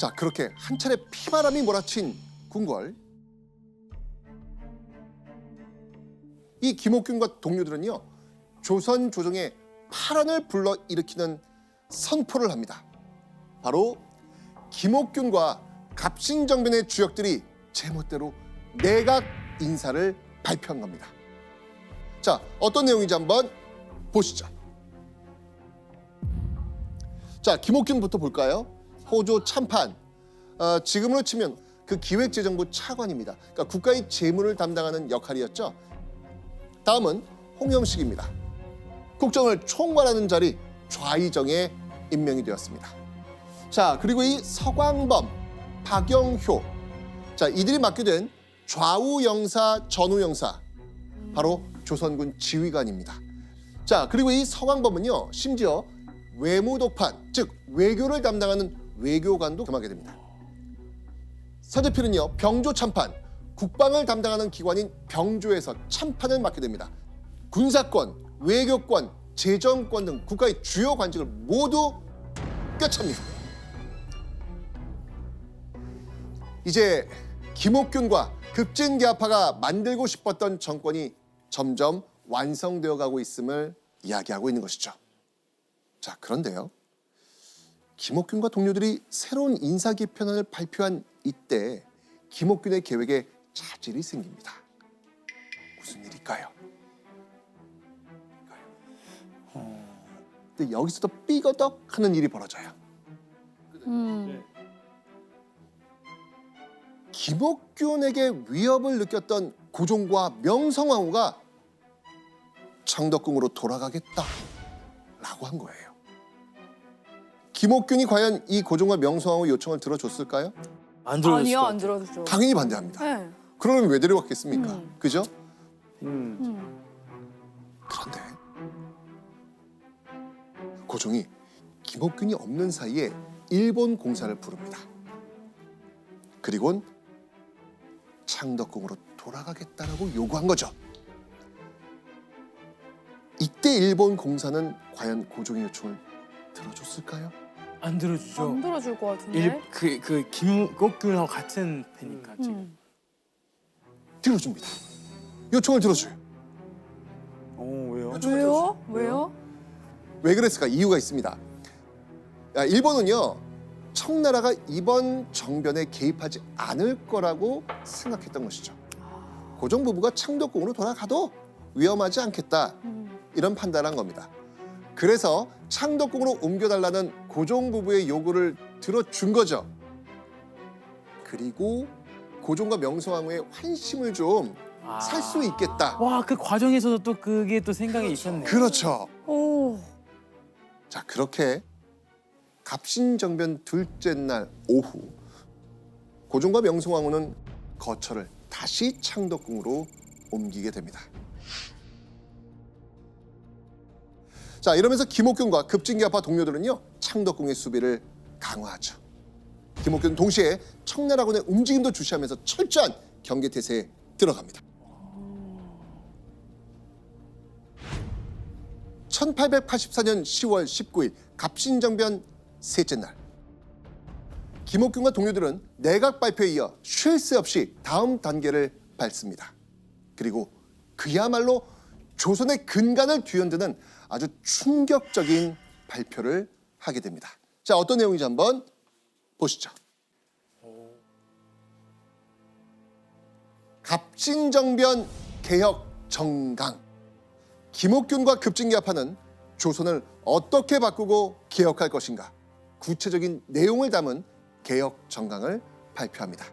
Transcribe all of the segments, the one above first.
자, 그렇게 한 차례 피바람이 몰아친 궁궐. 이 김옥균과 동료들은요, 조선 조정의 파란을 불러일으키는 선포를 합니다. 바로 김옥균과 갑신정변의 주역들이 제멋대로 내각 인사를 발표한 겁니다. 자, 어떤 내용인지 한번 보시죠. 자, 김옥균부터 볼까요? 호조 참판, 지금으로 치면 그 기획재정부 차관입니다. 그러니까 국가의 재무를 담당하는 역할이었죠. 다음은 홍영식입니다. 국정을 총괄하는 자리 좌의정에 임명이 되었습니다. 자, 그리고 이 서광범, 박영효, 자, 이들이 맡게 된 좌우영사, 전우영사, 바로 조선군 지휘관입니다. 자, 그리고 이 서광범은요, 심지어 외무독판, 즉 외교를 담당하는 외교관도 겸하게 됩니다. 서재필은요, 병조 참판, 국방을 담당하는 기관인 병조에서 참판을 맡게 됩니다. 군사권, 외교권, 재정권 등 국가의 주요 관직을 모두 꿰찹니다. 이제 김옥균과 급진계합파가 만들고 싶었던 정권이 점점 완성되어 가고 있음을 이야기하고 있는 것이죠. 자, 그런데요, 김옥균과 동료들이 새로운 인사 개편안을 발표한 이때 김옥균의 계획에 차질이 생깁니다. 무슨 일일까요? 근데 여기서도 삐거덕 하는 일이 벌어져요. 김옥균에게 위협을 느꼈던 고종과 명성황후가 창덕궁으로 돌아가겠다라고 한 거예요. 김옥균이 과연 이 고종과 명성황후 요청을 들어줬을까요? 안 들어줬을 아니요, 것 안 같아요. 들어주죠. 당연히 반대합니다. 네. 그러면 왜 데려왔겠습니까? 그죠? 그런데 고종이 김옥균이 없는 사이에 일본 공사를 부릅니다. 그리고는 창덕궁으로 돌아가겠다라고 요구한 거죠. 이때 일본 공사는 과연 고종의 요청을 들어줬을까요? 안 들어주죠. 안 들어줄 것 같은데. 그 김옥균하고 같은 패니까 지금. 들어줍니다. 요청을 들어줘요. 왜요? 왜요? 왜요? 왜 그랬을까? 이유가 있습니다. 일본은요, 청나라가 이번 정변에 개입하지 않을 거라고 생각했던 것이죠. 고종 부부가 창덕궁으로 돌아가도 위험하지 않겠다, 이런 판단한 겁니다. 그래서 창덕궁으로 옮겨달라는 고종 부부의 요구를 들어준 거죠. 그리고 고종과 명성황후의 환심을 좀 살 수 있겠다. 와, 그 과정에서도 또 그게 또 생각이 있었네요. 그렇죠. 오. 자, 그렇게 갑신정변 둘째 날 오후, 고종과 명성황후는 거처를 다시 창덕궁으로 옮기게 됩니다. 자, 이러면서 김옥균과 급진계합파 동료들은요, 창덕궁의 수비를 강화하죠. 김옥균은 동시에 청나라군의 움직임도 주시하면서 철저한 경계태세에 들어갑니다. 1884년 10월 19일 갑신정변 셋째 날, 김옥균과 동료들은 내각 발표에 이어 쉴 새 없이 다음 단계를 밟습니다. 그리고 그야말로 조선의 근간을 뒤흔드는 아주 충격적인 발표를 하게 됩니다. 자, 어떤 내용인지 한번 보시죠. 갑신정변 개혁 정강. 김옥균과 급진계합파는 조선을 어떻게 바꾸고 개혁할 것인가, 구체적인 내용을 담은 개혁 정강을 발표합니다.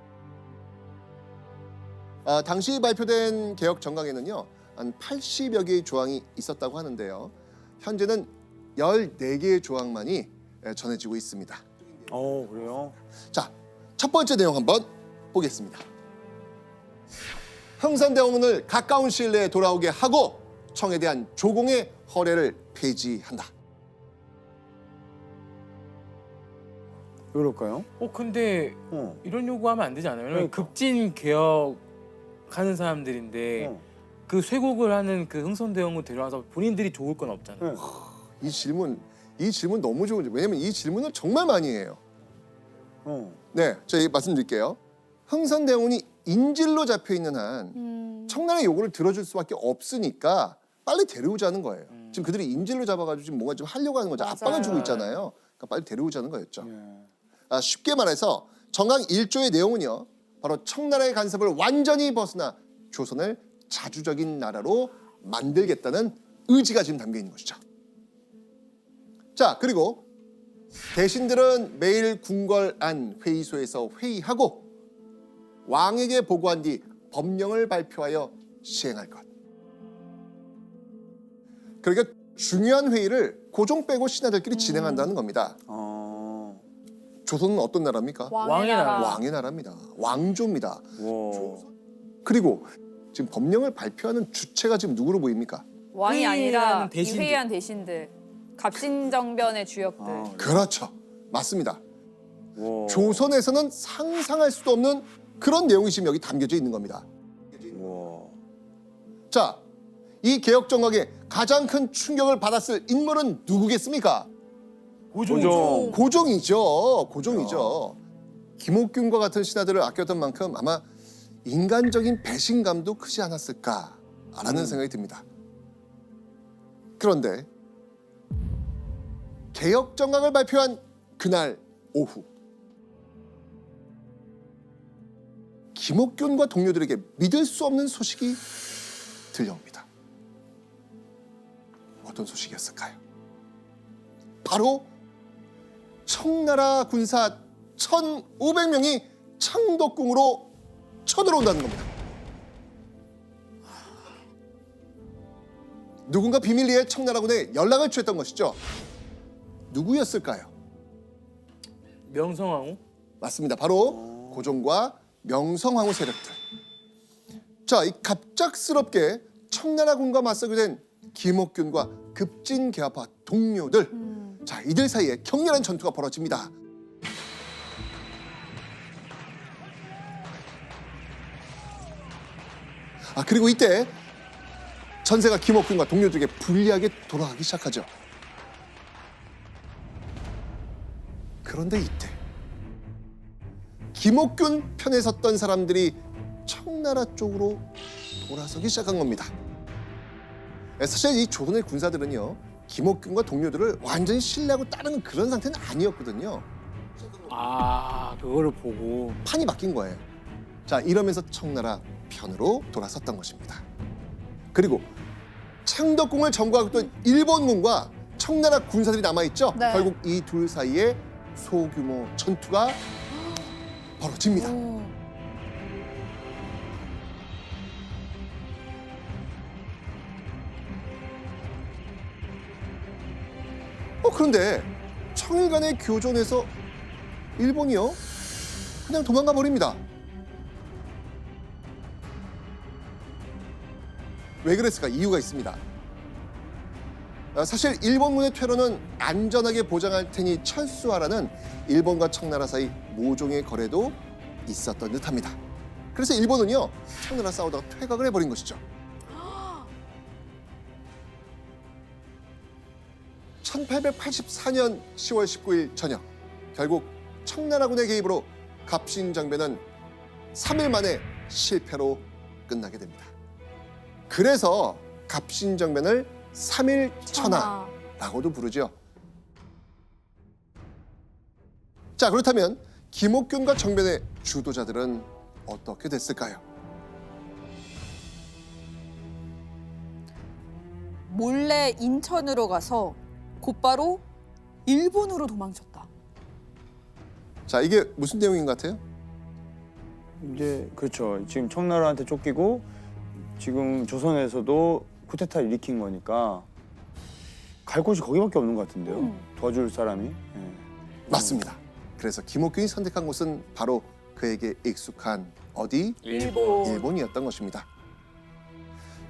당시 발표된 개혁 정강에는요, 한 80여 개의 조항이 있었다고 하는데요, 현재는 14개의 조항만이 전해지고 있습니다. 그래요? 자, 첫 번째 내용 한번 보겠습니다. 흥선대원군을 가까운 시일 내에 돌아오게 하고 청에 대한 조공의 허례를 폐지한다. 왜 그럴까요? 근데 이런 요구하면 안 되지 않아요? 왜냐면 그러니까. 급진 개혁하는 사람들인데 그 쇄국을 하는 그 흥선대원군 데려와서 본인들이 좋을 건 없잖아요. 이 질문 너무 좋은지, 왜냐면 이 질문을 정말 많이 해요. 네, 저희 말씀드릴게요. 흥선대원군이 인질로 잡혀 있는 한 청나라의 요구를 들어줄 수밖에 없으니까 빨리 데려오자는 거예요. 지금 그들이 인질로 잡아가지고 지금 뭔가 좀 하려고 하는 거죠. 압박을 맞아요. 주고 있잖아요. 그러니까 빨리 데려오자는 거였죠. 예. 쉽게 말해서 정강 1조의 내용은요. 바로 청나라의 간섭을 완전히 벗어나 조선을 자주적인 나라로 만들겠다는 의지가 지금 담겨 있는 것이죠. 자, 그리고 대신들은 매일 궁궐안 회의소에서 회의하고 왕에게 보고한 뒤 법령을 발표하여 시행할 것. 그러니까 중요한 회의를 고종 빼고 신하들끼리 진행한다는 겁니다. 조선은 어떤 나라입니까? 왕의 나라. 왕의 나라입니다. 왕조입니다. 와. 그리고 지금 법령을 발표하는 주체가 지금 누구로 보입니까? 왕이 회의하는 아니라 이 대신들. 회의한 대신들, 갑신정변의 주역들. 아, 그렇죠. 맞습니다. 와. 조선에서는 상상할 수도 없는 그런 내용이 지금 여기 담겨져 있는 겁니다. 와. 자, 이 개혁 정각에 가장 큰 충격을 받았을 인물은 누구겠습니까? 고종. 고종이죠. 고종이죠. 김옥균과 같은 신하들을 아꼈던 만큼 아마 인간적인 배신감도 크지 않았을까라는 생각이 듭니다. 그런데 개혁 정각을 발표한 그날 오후 김옥균과 동료들에게 믿을 수 없는 소식이 들려옵니다. 어떤 소식이었을까요? 바로 청나라 군사 1,500명이 창덕궁으로 쳐들어온다는 겁니다. 누군가 비밀리에 청나라군에 연락을 취했던 것이죠. 누구였을까요? 명성황후? 맞습니다. 바로 고종과 명성황후 세력들. 자, 이 갑작스럽게 청나라군과 맞서게 된 김옥균과 급진개화파 동료들. 자, 이들 사이에 격렬한 전투가 벌어집니다. 그리고 이때 전세가 김옥균과 동료들에게 불리하게 돌아가기 시작하죠. 그런데 이때 김옥균 편에 섰던 사람들이 청나라 쪽으로 돌아서기 시작한 겁니다. 사실 이 조선의 군사들은요, 김옥균과 동료들을 완전히 신뢰하고 따르는 그런 상태는 아니었거든요. 그거를 보고 판이 바뀐 거예요. 자, 이러면서 청나라 편으로 돌아섰던 것입니다. 그리고 창덕궁을 점거하고 있던 일본군과 청나라 군사들이 남아있죠. 네. 결국 이 둘 사이에 소규모 전투가 벌어집니다. 그런데 청일 간의 교전에서 일본이요, 그냥 도망가 버립니다. 왜 그랬을까? 이유가 있습니다. 사실 일본군의 퇴로는 안전하게 보장할 테니 철수하라는 일본과 청나라 사이 모종의 거래도 있었던 듯합니다. 그래서 일본은요, 청나라 싸우다가 퇴각을 해버린 것이죠. 1884년 10월 19일 저녁, 결국 청나라군의 개입으로 갑신정변은 3일 만에 실패로 끝나게 됩니다. 그래서 갑신정변을 3일 천하라고도 부르죠. 자, 그렇다면 김옥균과 정변의 주도자들은 어떻게 됐을까요? 몰래 인천으로 가서 곧바로 일본으로 도망쳤다. 자, 이게 무슨 내용인 것 같아요? 이제 그렇죠. 지금 청나라한테 쫓기고 지금 조선에서도 쿠데타 일으킨 거니까 갈 곳이 거기밖에 없는 것 같은데요. 도와줄 사람이. 예. 맞습니다. 그래서 김옥균이 선택한 곳은 바로 그에게 익숙한 어디? 일본. 일본이었던 것입니다.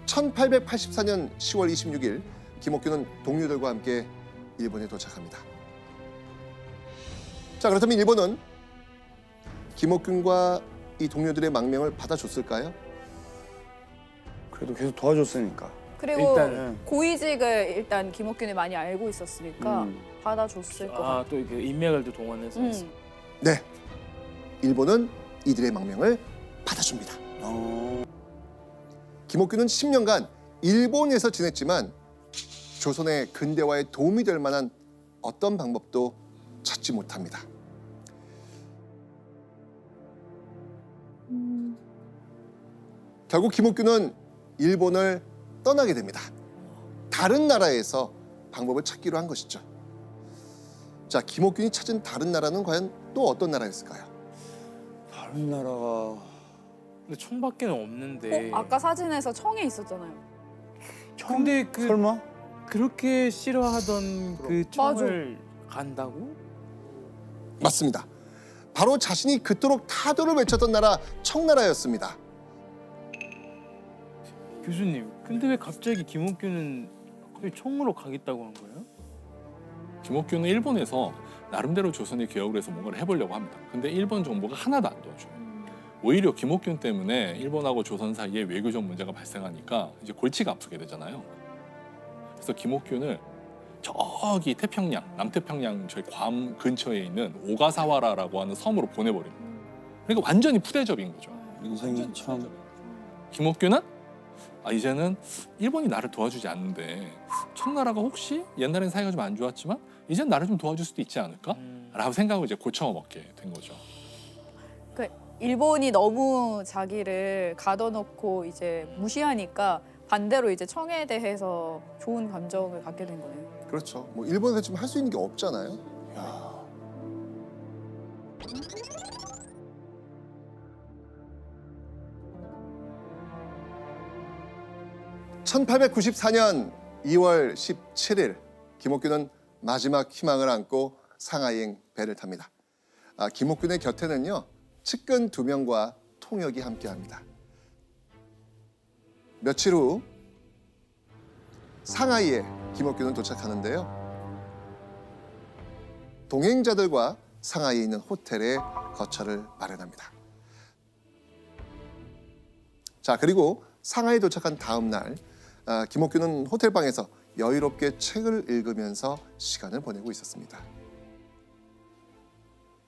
1884년 10월 26일 김옥균은 동료들과 함께 일본에 도착합니다. 자, 그렇다면 일본은 김옥균과 이 동료들의 망명을 받아줬을까요? 그래도 계속 도와줬으니까. 그리고 일단은. 고위직을 일단 김옥균이 많이 알고 있었으니까 받아줬을 것 같아요. 또 이렇게 인맥을 또 동원해서 음. 네, 일본은 이들의 망명을 받아줍니다. 어. 김옥균은 10년간 일본에서 지냈지만 조선의 근대화에 도움이 될 만한 어떤 방법도 찾지 못합니다. 결국 김옥균은 일본을 떠나게 됩니다. 다른 나라에서 방법을 찾기로 한 것이죠. 자, 김옥균이 찾은 다른 나라는 과연 또 어떤 나라였을까요? 다른 나라가 근데 청밖에는 없는데. 아까 사진에서 청에 있었잖아요. 근데 그 설마? 그렇게 싫어하던 그 청을 간다고? 맞습니다. 바로 자신이 그토록 타도를 외쳤던 나라 청나라였습니다. 교수님, 근데 왜 갑자기 김옥균은 왜 청으로 가겠다고 한 거예요? 김옥균은 일본에서 나름대로 조선의 개혁을 해서 뭔가를 해보려고 합니다. 근데 일본 정부가 하나도 안 도와줘요. 오히려 김옥균 때문에 일본하고 조선 사이에 외교적 문제가 발생하니까 이제 골치가 아프게 되잖아요. 그래서 김옥균을 저기 태평양, 남태평양 저희 괌 근처에 있는 오가사와라라고 하는 섬으로 보내버립니다. 그러니까 완전히 푸대접인 거죠. 인생이 참. 김옥균은 이제는 일본이 나를 도와주지 않는데 청나라가 혹시 옛날엔 사이가 좀 안 좋았지만 이젠 나를 좀 도와줄 수도 있지 않을까? 라고 생각을 이제 고쳐먹게 된 거죠. 그 일본이 너무 자기를 가둬놓고 이제 무시하니까 반대로 이제 청에 대해서 좋은 감정을 갖게 된 거네요. 그렇죠. 뭐 일본에서 지금 할 수 있는 게 없잖아요. 야. 1894년 2월 17일 김옥균은 마지막 희망을 안고 상하이행 배를 탑니다. 김옥균의 곁에는요 측근 2명과 통역이 함께합니다. 며칠 후 상하이에 김옥균은 도착하는데요. 동행자들과 상하이에 있는 호텔에 거처를 마련합니다. 자, 그리고 상하이에 도착한 다음 날 김옥균은 호텔방에서 여유롭게 책을 읽으면서 시간을 보내고 있었습니다.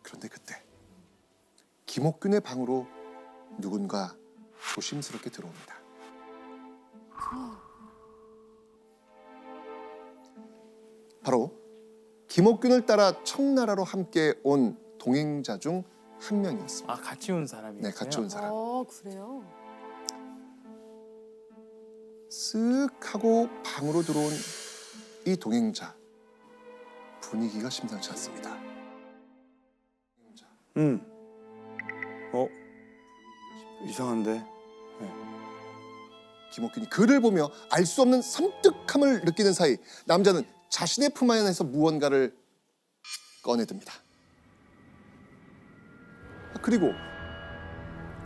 그런데 그때 김옥균의 방으로 누군가 조심스럽게 들어옵니다. 바로 김옥균을 따라 청나라로 함께 온 동행자 중 한 명이었습니다. 같이 온 사람이었어요? 네, 같이 온 사람. 그래요? 쓱 하고 방으로 들어온 이 동행자. 분위기가 심상치 않습니다. 이상한데. 김옥균이 그를 보며 알 수 없는 섬뜩함을 느끼는 사이 남자는 자신의 품 안에서 무언가를 꺼내듭니다. 그리고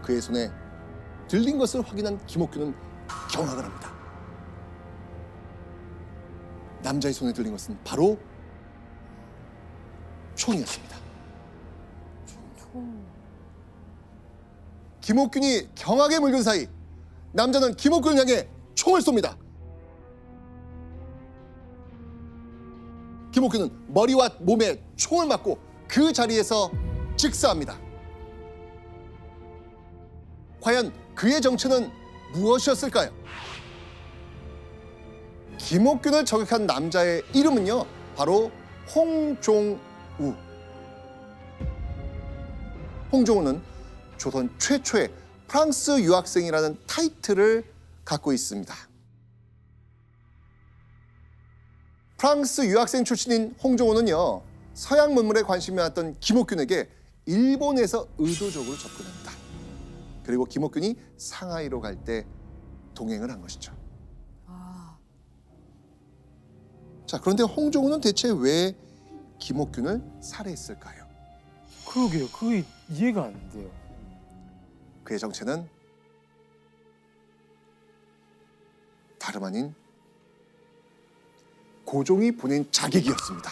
그의 손에 들린 것을 확인한 김옥균은 경악을 합니다. 남자의 손에 들린 것은 바로 총이었습니다. 김옥균이 경악에 물든 사이 남자는 김옥균을 향해 총을 쏩니다. 김옥균은 머리와 몸에 총을 맞고 그 자리에서 즉사합니다. 과연 그의 정체는 무엇이었을까요? 김옥균을 저격한 남자의 이름은요, 바로 홍종우. 홍종우는 조선 최초의 프랑스 유학생이라는 타이틀을 갖고 있습니다. 프랑스 유학생 출신인 홍종우는요, 서양 문물에 관심이 많았던 김옥균에게 일본에서 의도적으로 접근합니다. 그리고 김옥균이 상하이로 갈 때 동행을 한 것이죠. 자, 그런데 홍종우는 대체 왜 김옥균을 살해했을까요? 그러게요. 그게 이해가 안 돼요. 그의 정체는 다름 아닌 고종이 보낸 자객이었습니다.